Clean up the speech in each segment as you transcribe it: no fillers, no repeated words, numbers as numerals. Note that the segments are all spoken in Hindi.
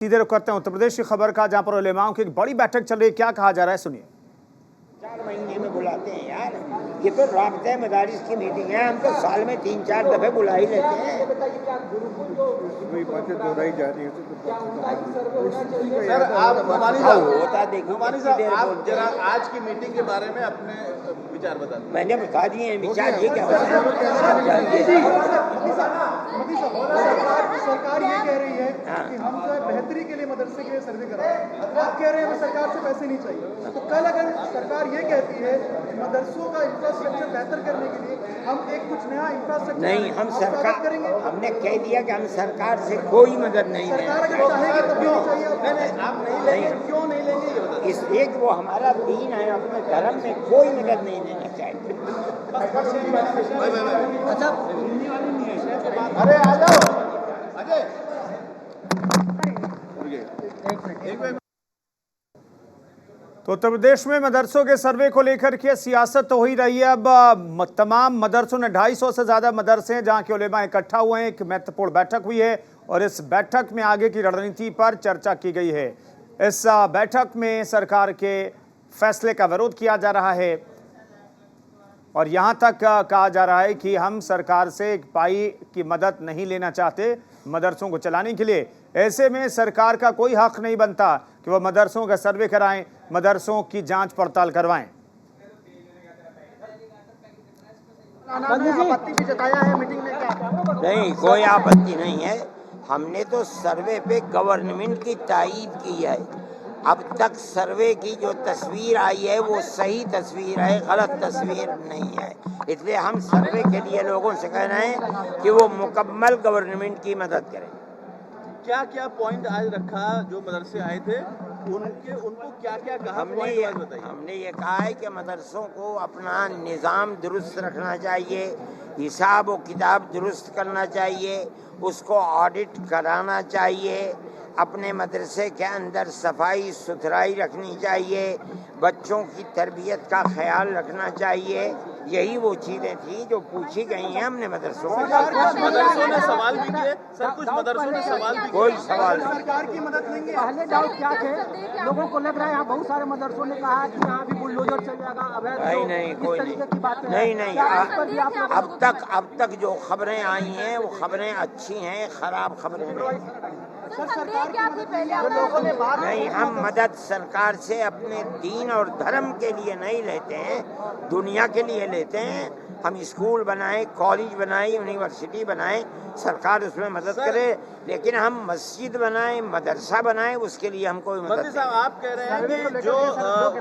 सीधे रुख करते हैं उत्तर प्रदेश की खबर का, जहां पर उलेमाओं की एक बड़ी बैठक चल रही है। क्या कहा जा रहा है, सुनिए। 4 महीने में बुलाते हैं यार, ये तो राब्ता मदारिस की मीटिंग है। हम तो साल में 3-4 दफे बुला ही लेते हैं। सर आप होता देखिए आप जरा आज की मीटिंग के बारे में अपने विचार बता दें। मैंने बता दिए हैं विचार। ये क्या सरकार ये कह रही है कि हम जो है बेहतरी के लिए मदरसे के लिए सर्वे करा रहे हैं। आप कह रहे हैं हमें सरकार से पैसे नहीं चाहिए, तो कल अगर सरकार ये कहती है कि मदरसों का इंफ्रास्ट्रक्चर बेहतर करने के लिए हम एक कुछ नया इंफ्रास्ट्रक्चर नहीं, हम सरकार करेंगे। हमने कह दिया कि हम सरकार से कोई मदद नहीं सरकार अगर चाहेगी तब भी नहीं चाहिए। नहीं आप नहीं लेंगे, क्यों नहीं लेंगे ये बताइए। इसलिए कि वो हमारा दीन है, अपने धर्म में कोई मदद नहीं देना चाहिए। अरे आ जाओ अजय। तो उत्तर प्रदेश में मदरसों के सर्वे को लेकर के सियासत तो हो ही रही है। अब तमाम मदरसों ने 250 से ज्यादा मदरसे हैं जहां के उलेमा इकट्ठा हुए हैं। एक महत्वपूर्ण बैठक हुई है और इस बैठक में आगे की रणनीति पर चर्चा की गई है। इस बैठक में सरकार के फैसले का विरोध किया जा रहा है और यहां तक कहा जा रहा है कि हम सरकार से एक पाई की मदद नहीं लेना चाहते मदरसों को चलाने के लिए। ऐसे में सरकार का कोई हक नहीं बनता कि वह मदरसों का सर्वे कराएं, मदरसों की जांच पड़ताल करवाएं। आपत्ति भी जताया है मीटिंग में, क्या? नहीं, कोई आपत्ति नहीं है। हमने तो सर्वे पे गवर्नमेंट की तायीद की है। अब तक सर्वे की जो तस्वीर आई है वो सही तस्वीर है, गलत तस्वीर नहीं है। इसलिए हम सर्वे के लिए लोगों से कह रहे हैं कि वो मुकम्मल गवर्नमेंट की मदद करें। क्या क्या पॉइंट आज रखा जो मदरसे आए थे, उनको क्या क्या कहा? हमने ये कहा है कि मदरसों को अपना निज़ाम दुरुस्त रखना चाहिए, हिसाब व किताब दुरुस्त करना चाहिए, उसको ऑडिट कराना चाहिए, अपने मदरसे के अंदर सफाई सुथराई रखनी चाहिए, बच्चों की तरबियत का ख्याल रखना चाहिए। यही वो चीज़ें थी जो पूछी गई हैं हमने मदरसों में। मदरसों ने सवाल भी किए सर, कुछ मदरसों ने सवाल भी कोई सवाल सरकार की मदद लेंगे। पहले डाउट क्या थे, लोगों को लग रहा है यहाँ बहुत सारे मदरसों ने कहा कि यहाँ भी बुलडोजर चल जाएगा, नहीं कोई नहीं। अब तक जो खबरें आई हैं वो खबरें अच्छी हैं, खराब खबरें नहीं। नहीं, हम मदद सरकार से अपने दीन और धर्म के लिए नहीं लेते हैं, दुनिया के लिए लेते हैं। हम स्कूल बनाएं, कॉलेज बनाएं, यूनिवर्सिटी बनाएं, सरकार उसमें मदद करे, लेकिन हम मस्जिद बनाएं, मदरसा बनाएं, उसके लिए हम कोई मदद नहीं। साहब आप कह रहे हैं कि जो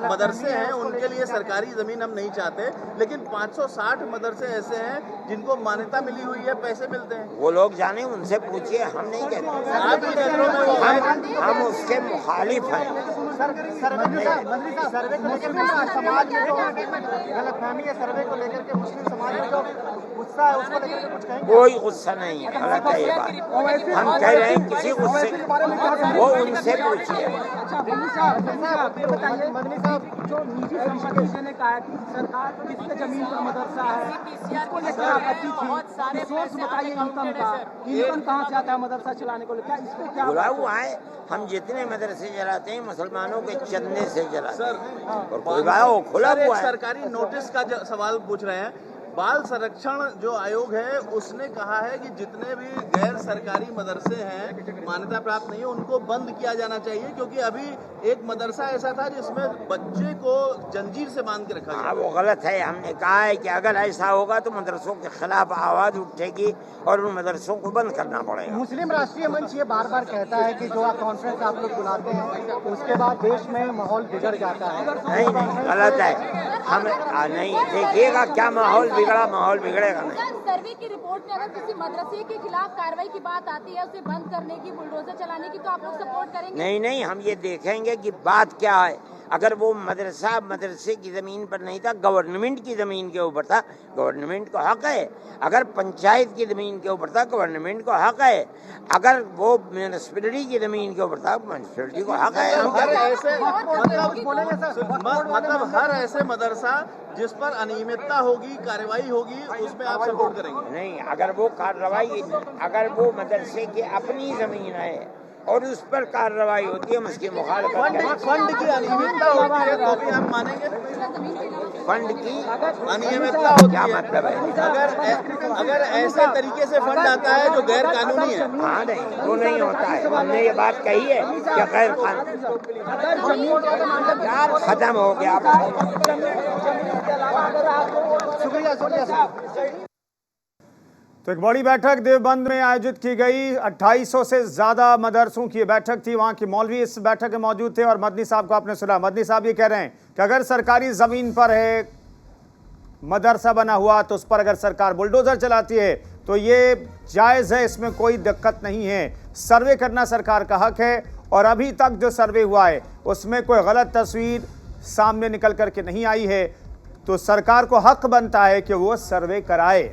मदरसे हैं उनके लिए सरकारी जमीन हम नहीं चाहते, लेकिन 560 मदरसे ऐसे हैं जिनको मान्यता मिली हुई है, पैसे मिलते हैं। वो लोग जाने, उनसे पूछिए, हम नहीं कहते। आपकी नजरों में वो हम उसके मुखालिफ हैं। सर्वे को लेकर समाज में जो गलतफहमी है, सर्वे को लेकर के मुस्लिम समाज में जो गुस्सा है उसको लेकर के कुछ कहेंगे? कोई गुस्सा नहीं है, गलत है ये बात। हम कह रहे हैं किसी गुस्से, वो उनसे पूछिए। मदनी साहब, जो निजी संपत्ति ने कहा है कि सरकार किसके जमीन पर मदरसा है, इसको लेकर आपत्ति थी। सोर्स बताइए इनकम का, इनकम कहाँ से आता है मदरसा चलाने को लेकर, इस पे क्या बुला हुआ है? हम जितने मदरसे चलाते हैं मुसलमानों के चंदे से चलाते हैं और कोई बात वो खुला हुआ है। सरकारी नोटिस का सवाल पूछ रहे हैं। बाल संरक्षण जो आयोग है उसने कहा है कि जितने भी गैर सरकारी मदरसे हैं, मान्यता प्राप्त नहीं है, उनको बंद किया जाना चाहिए, क्योंकि अभी एक मदरसा ऐसा था जिसमें बच्चे को जंजीर से बांध के रखा गया। वो गलत है। हमने कहा है कि अगर ऐसा होगा तो मदरसों के खिलाफ आवाज उठेगी और उन मदरसों को बंद करना पड़ेगा। मुस्लिम राष्ट्रीय मंच ये बार बार कहता है कि जो आप कॉन्फ्रेंस आप लोग बुलाते हैं उसके बाद देश में माहौल बिगड़ जाता है। नहीं, गलत है। हम नहीं, देखिएगा क्या माहौल बिगड़ेगा नहीं। सर्वे की रिपोर्ट में अगर किसी मदरसे के खिलाफ कार्रवाई की बात आती है, उसे बंद करने की, बुलडोजर चलाने की, तो आप लोग सपोर्ट करेंगे? नहीं, हम ये देखेंगे कि बात क्या है। अगर वो मदरसे की जमीन पर नहीं था, गवर्नमेंट की जमीन के ऊपर था, गवर्नमेंट को हक है। अगर पंचायत की जमीन के ऊपर था, गवर्नमेंट को हक है। अगर वो म्यूनिसिपैलिटी की जमीन के ऊपर था, म्यूनिसिपैलिटी को हक है। मतलब हर ऐसे मदरसा जिस पर अनियमितता होगी, कार्रवाई होगी, उसमें आप सपोर्ट करेंगे? नहीं, अगर वो मदरसे की अपनी जमीन है, और उस पर कार्रवाई होती है, हम उसकी मुखालफत फंड की अनियमितता होती है तो भी आप मानेंगे? फंड की अनियमितता होती क्या है, मतलब है? अगर ऐसे तरीके से फंड आता है जो गैर कानूनी है। हाँ नहीं, वो नहीं होता है। हमने ये बात कही है कि गैर कानूनी खत्म हो गया। तो एक बड़ी बैठक देवबंद में आयोजित की गई। 2800 से ज्यादा मदरसों की बैठक थी। वहां के मौलवी इस बैठक में मौजूद थे और मदनी साहब को आपने सुना। मदनी साहब ये कह रहे हैं कि अगर सरकारी जमीन पर है मदरसा बना हुआ तो उस पर अगर सरकार बुलडोजर चलाती है तो ये जायज है, इसमें कोई दिक्कत नहीं है। सर्वे करना सरकार का हक है और अभी तक जो सर्वे हुआ है उसमें कोई गलत तस्वीर सामने निकल करके नहीं आई है, तो सरकार को हक बनता है कि वो सर्वे कराए।